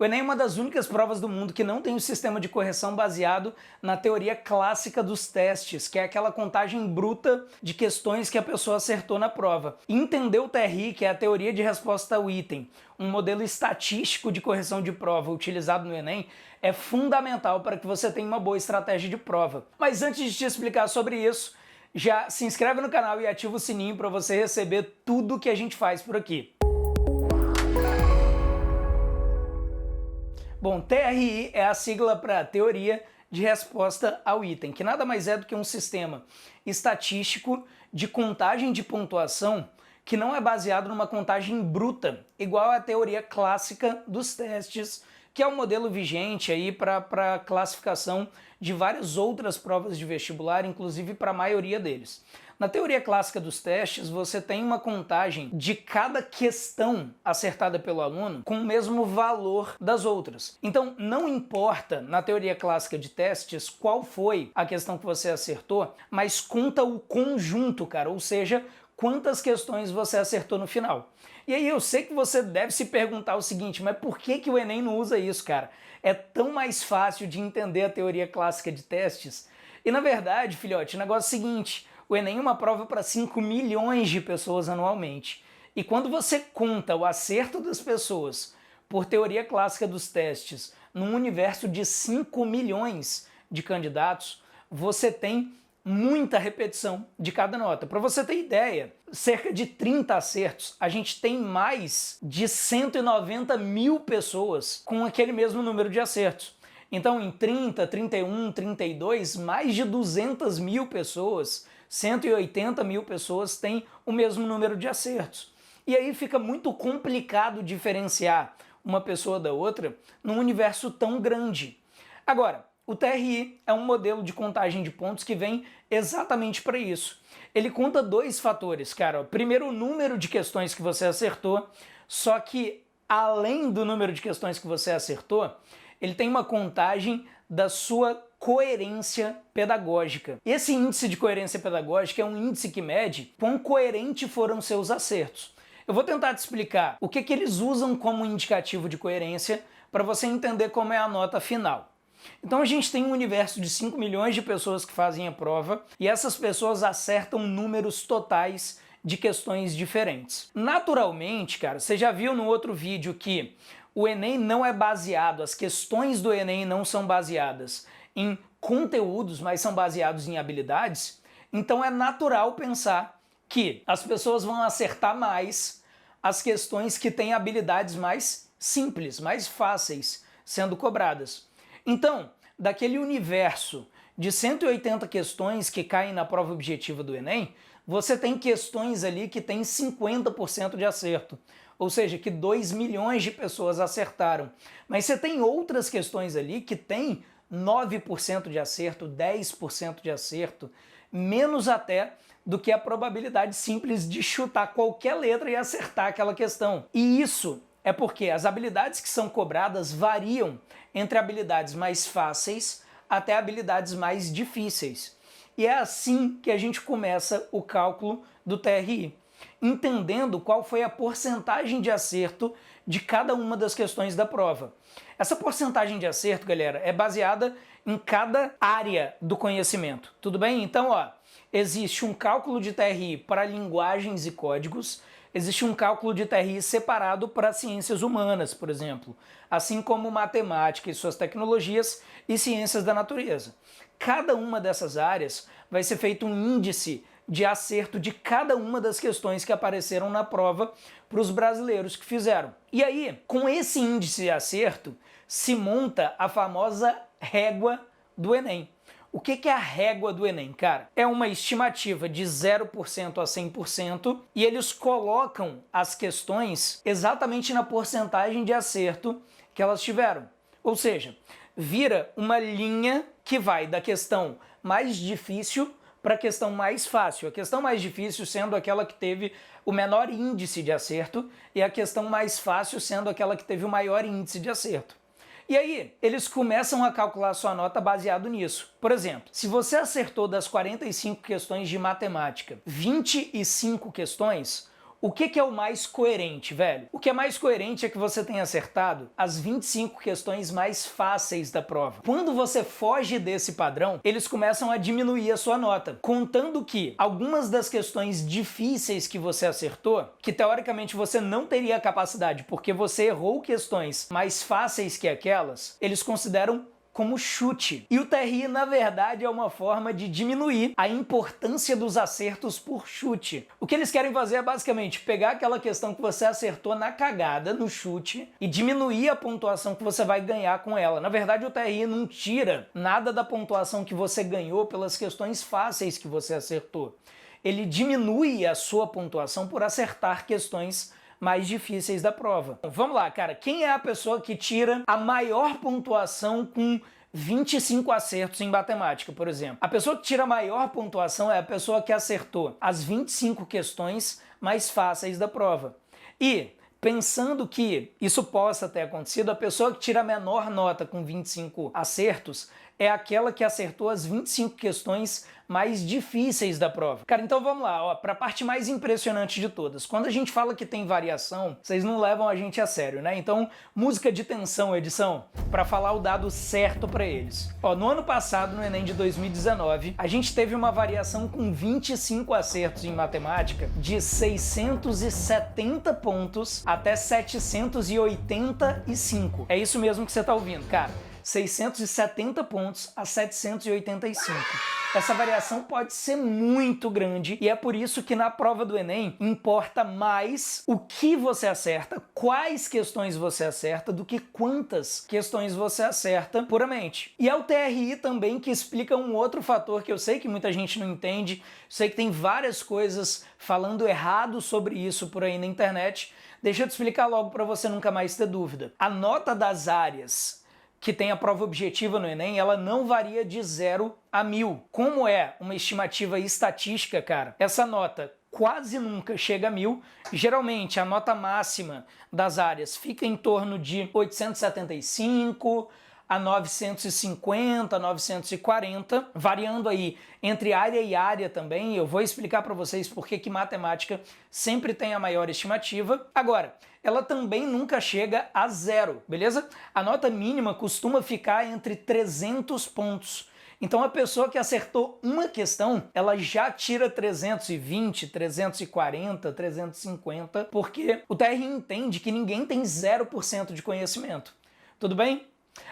O Enem é uma das únicas provas do mundo que não tem um sistema de correção baseado na teoria clássica dos testes, que é aquela contagem bruta de questões que a pessoa acertou na prova. Entender o TRI, que é a teoria de resposta ao item, um modelo estatístico de correção de prova utilizado no Enem, é fundamental para que você tenha uma boa estratégia de prova. Mas antes de te explicar sobre isso, já se inscreve no canal e ativa o sininho para você receber tudo que a gente faz por aqui. Bom, TRI é a sigla para Teoria de Resposta ao Item, que nada mais é do que um sistema estatístico de contagem de pontuação que não é baseado numa contagem bruta, igual à teoria clássica dos testes, que é o modelo vigente aí para classificação de várias outras provas de vestibular, inclusive para a maioria deles. Na teoria clássica dos testes, você tem uma contagem de cada questão acertada pelo aluno com o mesmo valor das outras. Então, não importa na teoria clássica de testes qual foi a questão que você acertou, mas conta o conjunto, cara, ou seja, quantas questões você acertou no final. E aí eu sei que você deve se perguntar o seguinte, mas por que o Enem não usa isso, cara? É tão mais fácil de entender a teoria clássica de testes. E na verdade, filhote, o negócio é o seguinte, o Enem é uma prova para 5 milhões de pessoas anualmente. E quando você conta o acerto das pessoas por teoria clássica dos testes num universo de 5 milhões de candidatos, você tem muita repetição de cada nota. Para você ter ideia, cerca de 30 acertos, a gente tem mais de 190 mil pessoas com aquele mesmo número de acertos. Então, em 30, 31, 32, mais de 200 mil pessoas, 180 mil pessoas têm o mesmo número de acertos. E aí fica muito complicado diferenciar uma pessoa da outra num universo tão grande. Agora, o TRI é um modelo de contagem de pontos que vem exatamente para isso. Ele conta dois fatores, cara. Primeiro, o número de questões que você acertou, só que além do número de questões que você acertou, ele tem uma contagem da sua coerência pedagógica. Esse índice de coerência pedagógica é um índice que mede quão coerente foram seus acertos. Eu vou tentar te explicar o que eles usam como indicativo de coerência para você entender como é a nota final. Então a gente tem um universo de 5 milhões de pessoas que fazem a prova e essas pessoas acertam números totais de questões diferentes. Naturalmente, cara, você já viu no outro vídeo que o Enem não é baseado, as questões do Enem não são baseadas em conteúdos, mas são baseados em habilidades. Então é natural pensar que as pessoas vão acertar mais as questões que têm habilidades mais simples, mais fáceis sendo cobradas. Então, daquele universo de 180 questões que caem na prova objetiva do Enem, você tem questões ali que tem 50% de acerto, ou seja, que 2 milhões de pessoas acertaram. Mas você tem outras questões ali que tem 9% de acerto, 10% de acerto, menos até do que a probabilidade simples de chutar qualquer letra e acertar aquela questão. E isso é porque as habilidades que são cobradas variam entre habilidades mais fáceis até habilidades mais difíceis. E é assim que a gente começa o cálculo do TRI, entendendo qual foi a porcentagem de acerto de cada uma das questões da prova. Essa porcentagem de acerto, galera, é baseada em cada área do conhecimento, tudo bem? Então, ó, existe um cálculo de TRI para linguagens e códigos, existe um cálculo de TRI separado para ciências humanas, por exemplo, assim como matemática e suas tecnologias e ciências da natureza. Cada uma dessas áreas vai ser feito um índice de acerto de cada uma das questões que apareceram na prova para os brasileiros que fizeram. E aí, com esse índice de acerto, se monta a famosa régua do Enem. O que é a régua do Enem, cara? É uma estimativa de 0% a 100% e eles colocam as questões exatamente na porcentagem de acerto que elas tiveram. Ou seja, vira uma linha que vai da questão mais difícil para a questão mais fácil. A questão mais difícil sendo aquela que teve o menor índice de acerto e a questão mais fácil sendo aquela que teve o maior índice de acerto. E aí, eles começam a calcular sua nota baseado nisso. Por exemplo, se você acertou das 45 questões de matemática, 25 questões, O que é o mais coerente, velho? O que é mais coerente é que você tenha acertado as 25 questões mais fáceis da prova. Quando você foge desse padrão, eles começam a diminuir a sua nota, contando que algumas das questões difíceis que você acertou, que teoricamente você não teria capacidade porque você errou questões mais fáceis que aquelas, eles consideram como chute. E o TRI, na verdade, é uma forma de diminuir a importância dos acertos por chute. O que eles querem fazer é basicamente pegar aquela questão que você acertou na cagada, no chute, e diminuir a pontuação que você vai ganhar com ela. Na verdade, o TRI não tira nada da pontuação que você ganhou pelas questões fáceis que você acertou. Ele diminui a sua pontuação por acertar questões mais difíceis da prova. Vamos lá, cara. Quem é a pessoa que tira a maior pontuação com 25 acertos em matemática, por exemplo? A pessoa que tira a maior pontuação é a pessoa que acertou as 25 questões mais fáceis da prova. E, pensando que isso possa ter acontecido, a pessoa que tira a menor nota com 25 acertos é aquela que acertou as 25 questões mais difíceis da prova. Cara, então vamos lá, ó, para a parte mais impressionante de todas. Quando a gente fala que tem variação, vocês não levam a gente a sério, né? Então, música de tensão, edição, para falar o dado certo para eles. Ó, no ano passado, no Enem de 2019, a gente teve uma variação com 25 acertos em matemática de 670 pontos até 785. É isso mesmo que você tá ouvindo, cara. 670 pontos a 785. Essa variação pode ser muito grande e é por isso que na prova do Enem importa mais o que você acerta, quais questões você acerta, do que quantas questões você acerta puramente. E é o TRI também que explica um outro fator que eu sei que muita gente não entende, sei que tem várias coisas falando errado sobre isso por aí na internet. Deixa eu te explicar logo para você nunca mais ter dúvida. A nota das áreas que tem a prova objetiva no Enem, ela não varia de 0 a 1000. Como é uma estimativa estatística, cara, essa nota quase nunca chega a 1000. Geralmente, a nota máxima das áreas fica em torno de 875 a 950, 940, variando aí entre área e área também. Eu vou explicar para vocês por que matemática sempre tem a maior estimativa. Agora, ela também nunca chega a 0, beleza? A nota mínima costuma ficar entre 300 pontos. Então a pessoa que acertou uma questão, ela já tira 320, 340, 350, porque o TRI entende que ninguém tem 0% de conhecimento. Tudo bem?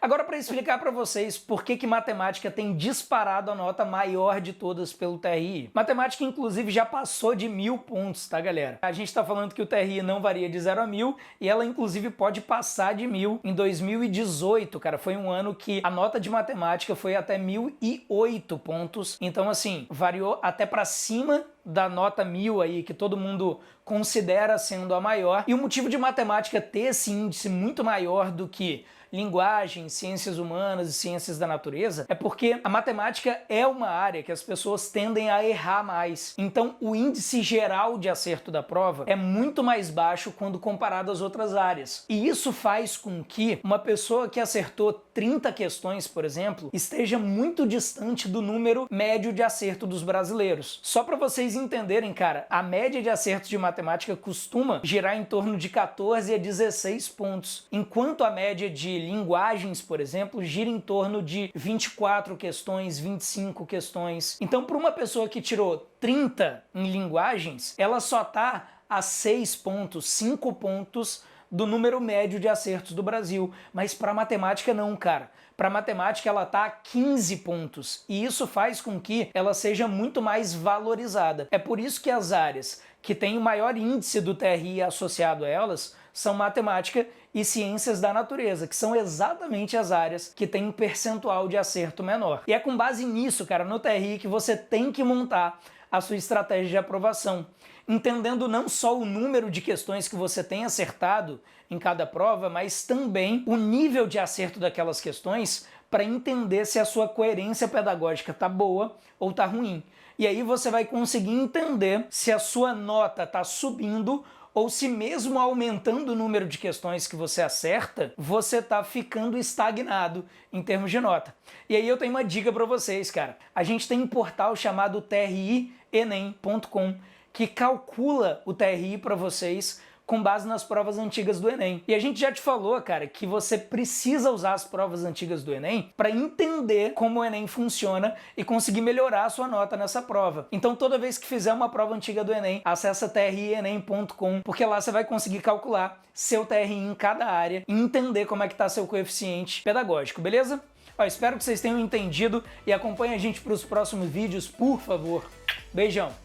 Agora, para explicar para vocês por que matemática tem disparado a nota maior de todas pelo TRI. Matemática, inclusive, já passou de 1000 pontos, tá, galera? A gente está falando que o TRI não varia de 0 a 1000 e ela, inclusive, pode passar de 1000. Em 2018, cara, foi um ano que a nota de matemática foi até 1008 pontos. Então, assim, variou até para cima da nota 1000 aí, que todo mundo considera sendo a maior. E o motivo de matemática ter esse índice muito maior do que linguagem, ciências humanas e ciências da natureza, é porque a matemática é uma área que as pessoas tendem a errar mais. Então, o índice geral de acerto da prova é muito mais baixo quando comparado às outras áreas. E isso faz com que uma pessoa que acertou 30 questões, por exemplo, esteja muito distante do número médio de acerto dos brasileiros. Só para vocês entenderem, cara, a média de acertos de matemática costuma girar em torno de 14 a 16 pontos, enquanto a média de linguagens, por exemplo, gira em torno de 24 questões, 25 questões. Então, para uma pessoa que tirou 30 em linguagens, ela só está a 6 pontos, 5 pontos do número médio de acertos do Brasil. Mas para matemática não, cara. Para matemática ela está a 15 pontos. E isso faz com que ela seja muito mais valorizada. É por isso que as áreas que têm o maior índice do TRI associado a elas são matemática e ciências da natureza, que são exatamente as áreas que têm um percentual de acerto menor. E é com base nisso, cara, no TRI, que você tem que montar a sua estratégia de aprovação, entendendo não só o número de questões que você tem acertado em cada prova, mas também o nível de acerto daquelas questões para entender se a sua coerência pedagógica está boa ou está ruim. E aí você vai conseguir entender se a sua nota está subindo ou se mesmo aumentando o número de questões que você acerta, você está ficando estagnado em termos de nota. E aí eu tenho uma dica para vocês, cara. A gente tem um portal chamado trienem.com, que calcula o TRI para vocês com base nas provas antigas do Enem. E a gente já te falou, cara, que você precisa usar as provas antigas do Enem para entender como o Enem funciona e conseguir melhorar a sua nota nessa prova. Então, toda vez que fizer uma prova antiga do Enem, acessa trienem.com, porque lá você vai conseguir calcular seu TRI em cada área e entender como é que está seu coeficiente pedagógico, beleza? Ó, espero que vocês tenham entendido e acompanhe a gente para os próximos vídeos, por favor. Beijão!